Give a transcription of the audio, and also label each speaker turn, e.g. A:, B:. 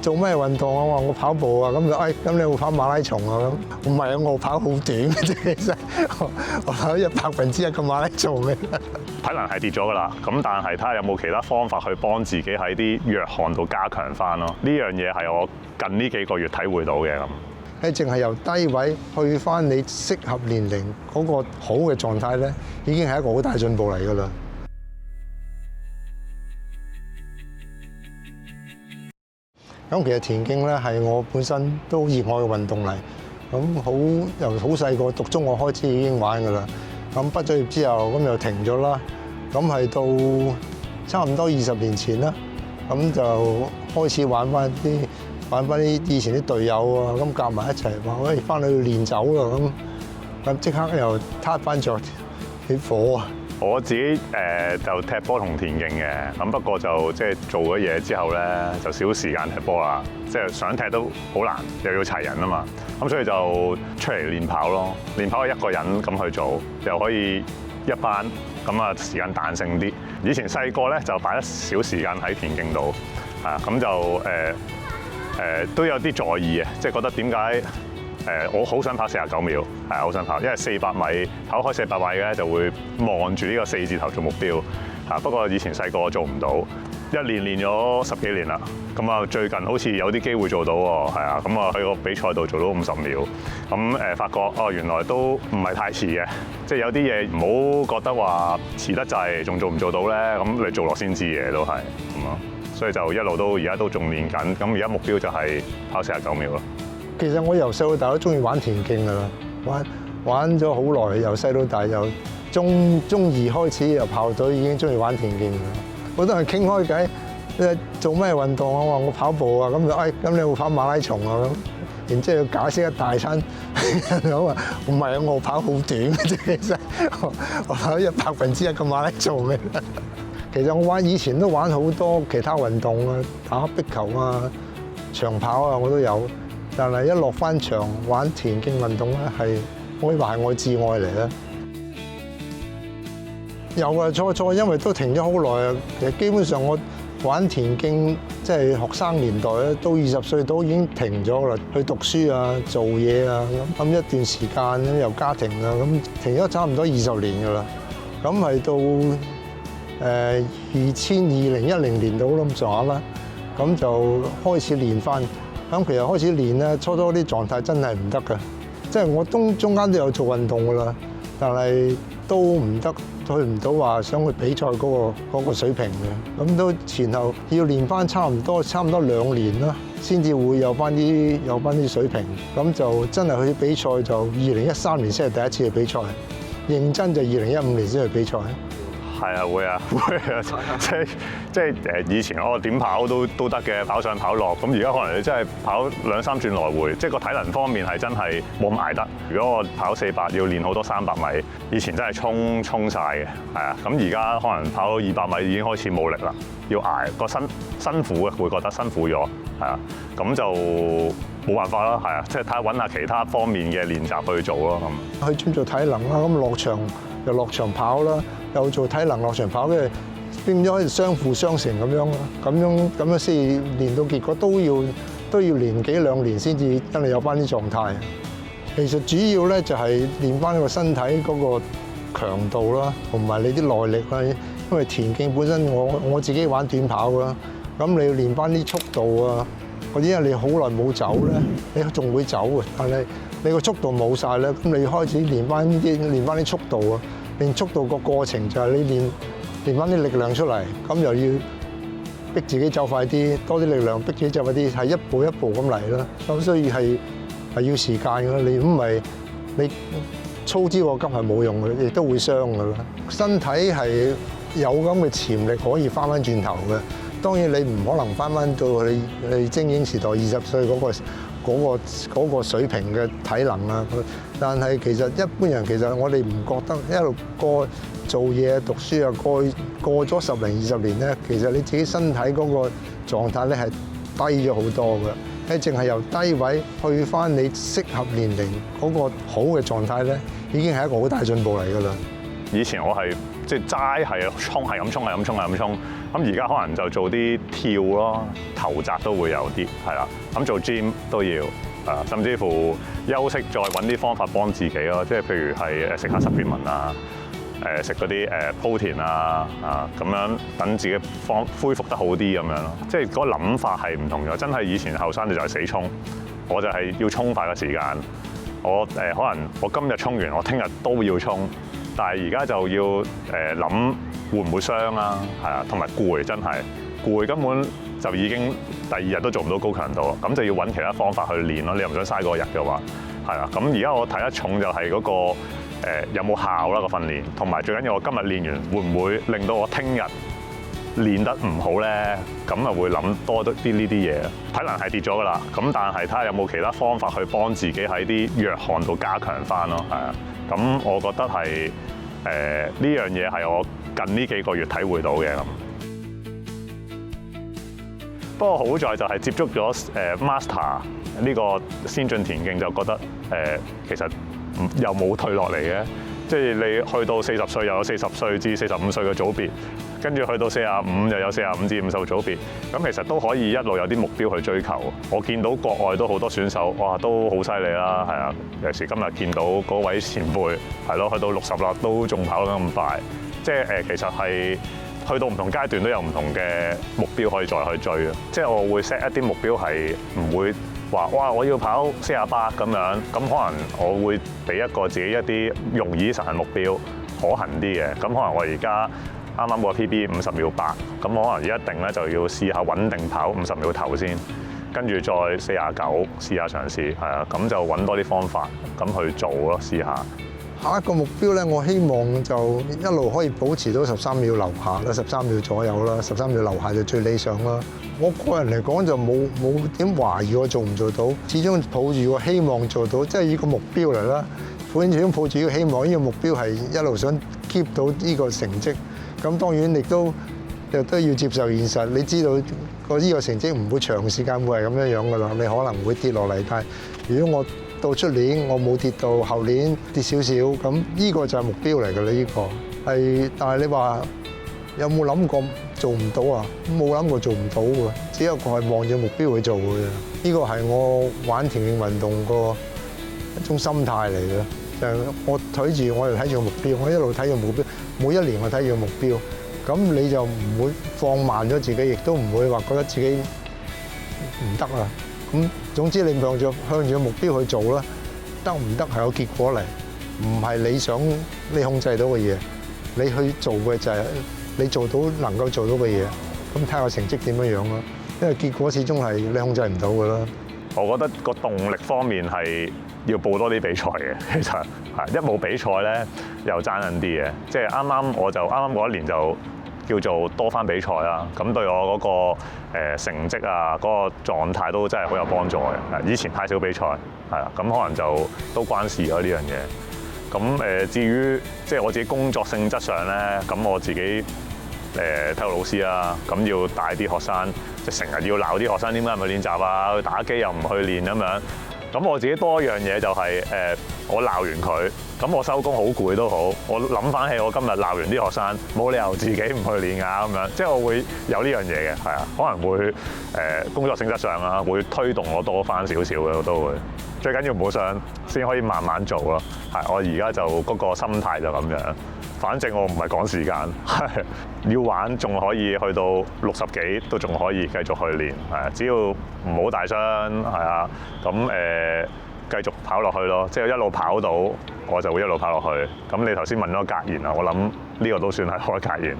A: 做咩運動啊？我話我跑步啊，咁就咁你會跑馬拉松啊？咁唔係啊，我跑好短嘅啫，其實我跑100%嘅馬拉松嘅。
B: 體能係跌咗㗎啦，咁但係睇下有冇其他方法去幫自己喺啲弱項度加強翻咯。呢樣嘢係我近呢幾個月體會到嘅咁。
A: 你淨係由低位去翻你適合年齡嗰個好嘅狀態咧，已經係一個好大進步嚟㗎啦。咁其實田徑咧係我本身都熱愛嘅運動嚟，咁由好細個讀中學開始已經玩㗎啦。咁畢咗業之後咁又停咗啦，咁係到差唔多20年前啦，咁就開始玩翻啲以前啲隊友啊，咁夾埋一齊話喂翻去練走啦咁即刻又撻翻着啲火啊！
B: 我自己就踢波同田徑嘅，咁不過就即係做咗嘢之後咧，就少時間踢波啦。即係想踢都好難，又要齊人啊嘛。咁所以就出嚟練跑咯。練跑係一個人咁去做，又可以一班，咁啊時間彈性啲。以前細個咧就擺得少時間喺田徑度，咁就都有啲在意嘅，即係覺得點解？我好想跑49秒，係好想跑，因為400米跑開400米嘅就會望住呢個4字頭做目標。不過以前細個做唔到，一練咗10幾年啦。咁啊最近好似有啲機會做到喎，係啊。咁啊喺個比賽度做到50秒，咁發覺哦原來都唔係太遲嘅，即係有啲嘢唔好覺得話遲得滯，仲做唔做到咧？咁你做落先知嘅都係咁咯。所以就一路都而家都仲練緊，咁而家目標就係跑49秒咯。
A: 其實我由細到大都中意玩田徑㗎啦，玩咗好耐，由細到大由中2開始由校隊已經中意玩田徑㗎啦。好多人傾開偈，做咩運動啊？我話我跑步啊，咁就咁你會跑馬拉松啊咁，然之後要解釋一大餐，我話唔係啊，我跑好短嘅啫，其實我跑100%嘅馬拉松嘅。其實我以前都玩好多其他運動啊，打壁球啊、長跑啊我都有。但係一落翻場玩田徑運動咧，係可以話係我至愛嚟咧。有啊，初因為都停咗好耐啊。其實基本上我玩田徑即係學生年代咧，到20歲都已經停咗啦。去讀書啊、做嘢啊咁一段時間咁又家庭啊咁停咗差唔多20年㗎啦。咁係到2010年到咁上下啦，咁就開始練翻。咁其實開始練咧，初啲狀態真係唔得㗎，即係我中間都有做運動㗎啦，但係都唔得，去唔到話想去比賽嗰個水平嘅。咁都前後要練翻差唔多2年啦，先至會有翻啲水平。咁就真係去比賽就2013年先係第一次去比賽，認真就2015年先去比賽。
B: 係啊，會啊，即係以前我點跑都得嘅，跑上跑落。咁而家可能你真係跑2、3轉來回，即係個體能方面係真係冇咁捱得。如果我跑400要練好多300米，以前真係衝晒嘅，係啊。咁而家可能跑到200米已經開始冇力啦，要捱個辛苦嘅，會覺得辛苦咗，係啊。咁就冇辦法啦，係啊，即係睇下揾下其他方面嘅練習去做咯咁。
A: 去專做體能啦，咁落場跑啦。又做體能落場跑，跟住變咗可以相輔相成咁樣，咁樣先練到結果都要年幾2年先至真係有翻啲狀態。其實主要咧就係練翻個身體嗰個強度啦，同埋你啲耐力啦。因為田徑本身我自己玩短跑啦，咁你要練翻啲速度啊，嗰啲因為你好耐冇走咧，你仲會走嘅，但係你個速度冇晒咧，咁你要開始練翻啲速度啊。練速度個過程就係你練翻啲力量出嚟，咁又要逼自己走快啲，多啲力量逼自己走快啲，係一步一步咁嚟啦。咁所以係要時間㗎，你唔係你操之過急係冇用嘅，亦都會傷㗎啦。身體係有咁嘅潛力可以翻轉頭嘅，當然你唔可能翻到你精英時代20歲嗰個水平嘅體能啊，但係其實一般人其實我哋唔覺得一路過做嘢讀書啊，過咗10年20年咧，其實你自己身體嗰個狀態咧係低咗好多嘅。你淨係由低位去翻你適合年齡嗰個好嘅狀態咧，已經係一個好大進步嚟㗎啦。
B: 以前我係即係齋係衝，係咁衝，咁而家可能就做啲跳咯，頭擲都會有啲係啦。咁做 gym 都要甚至乎休息再揾啲方法幫自己咯，即係譬如係食下supplement啊。食嗰啲protein啊咁樣，等自己恢復得好啲咁樣咯。即係嗰個諗法係唔同咗。真係以前後生你就係死衝，我就係要衝快嘅時間。我可能我今日衝完，我聽日都要衝。但係而家就要諗會唔會傷啊？係啊，同埋攰真係攰，根本就已經第二日都做唔到高強度，咁就要揾其他方法去練咯。你又唔想嘥嗰日嘅話，係啊。咁而家我睇得重就係嗰個。有冇效啦個訓練，同埋最緊要我今日練完會唔會令到我聽日練得唔好咧？咁啊會諗多啲呢啲嘢。體能係跌咗噶啦，咁但係睇下有冇其他方法去幫自己喺啲弱項度加強翻咯，係啊。咁我覺得係呢樣嘢係我近呢幾個月體會到嘅咁。不過好在就係接觸咗Master 呢個先進田徑，就覺得其實。又冇退落嚟嘅，即係你去到40歲又有40歲至45歲嘅組別，跟住去到45又有45至50組別，咁其實都可以一路有啲目標去追求。我見到國外都好多選手，哇，都好犀利啦，係啊！尤其是今日見到嗰位前輩，係咯，去到60啦都仲跑得咁快，即係其實係去到唔同階段都有唔同嘅目標可以再去追啊！即係我會 set 一啲目標係唔會。話哇！我要跑48咁樣，咁可能我會俾一個自己一啲容易實行目標、可行啲嘅。咁可能我而家啱啱個 PB 50秒8，咁可能一定咧就要試下穩定跑50秒頭先，跟住再49試下嘗試，係啊，咁就揾多啲方法咁去做咯，試下。
A: 下一個目標咧，我希望就一路可以保持到13秒樓下啦，13秒左右啦，13秒樓下就最理想啦。我個人嚟講就冇點懷疑我做唔做到，始終抱住個希望做到，即係呢個目標嚟啦。始終抱住呢個希望，呢個目標係一路想 keep 到呢個成績。咁當然亦都要接受現實，你知道呢個成績唔會長時間會係咁樣㗎啦，你可能會跌落嚟。但係如果我到出年我冇跌到，後年跌少少，咁呢個就係目標嚟㗎啦。呢個係，但係你話有冇諗過做唔到啊？冇諗過做唔到喎，只不過係望住目標去做嘅啫。呢個係我玩田徑運動個一種心態嚟嘅，就係我睇住我哋睇住目標，我一路睇住目標，每一年我睇住目標，咁你就唔會放慢咗自己，亦都唔會話覺得自己唔得啊。咁總之你向住目標去做啦，得唔得係有結果嚟，唔係你想你控制到嘅嘢，你去做嘅就係你做到能夠做到嘅嘢，咁睇下成績點樣樣咯。因為結果始終係你控制唔到㗎啦。
B: 我覺得個動力方面係要報多啲比賽嘅，其實係一冇比賽咧又爭緊啲嘅，即係啱啱嗰一年就叫做多返比賽啦，咁對我嗰個成績啊，嗰個狀態都真係好有幫助嘅。以前太少比賽，係啦，咁可能就都關事咗呢樣嘢。咁至於即係我自己工作性質上咧，咁我自己體育老師啦，咁要帶啲學生，即係成日要鬧啲學生點解唔去練習啊，去打機又唔去練咁樣。咁我自己多一樣嘢就係我鬧完佢，咁我收工好攰都好，我諗翻起我今日鬧完啲學生，冇理由自己唔去練㗎咁樣，即係我會有呢樣嘢嘅，係啊，可能會工作性質上啊，會推動我多翻少少嘅，我都會。最緊要唔好想，先可以慢慢做咯。係，我而家就嗰個心態就咁樣。反正我唔係趕時間，係要玩仲可以去到60幾都仲可以繼續去練，係只要唔好大傷，係啊，咁繼續跑落去咯，即係一路跑到我就會一路跑落去。咁你頭先問咗格言啊，我諗呢個都算係我嘅格言。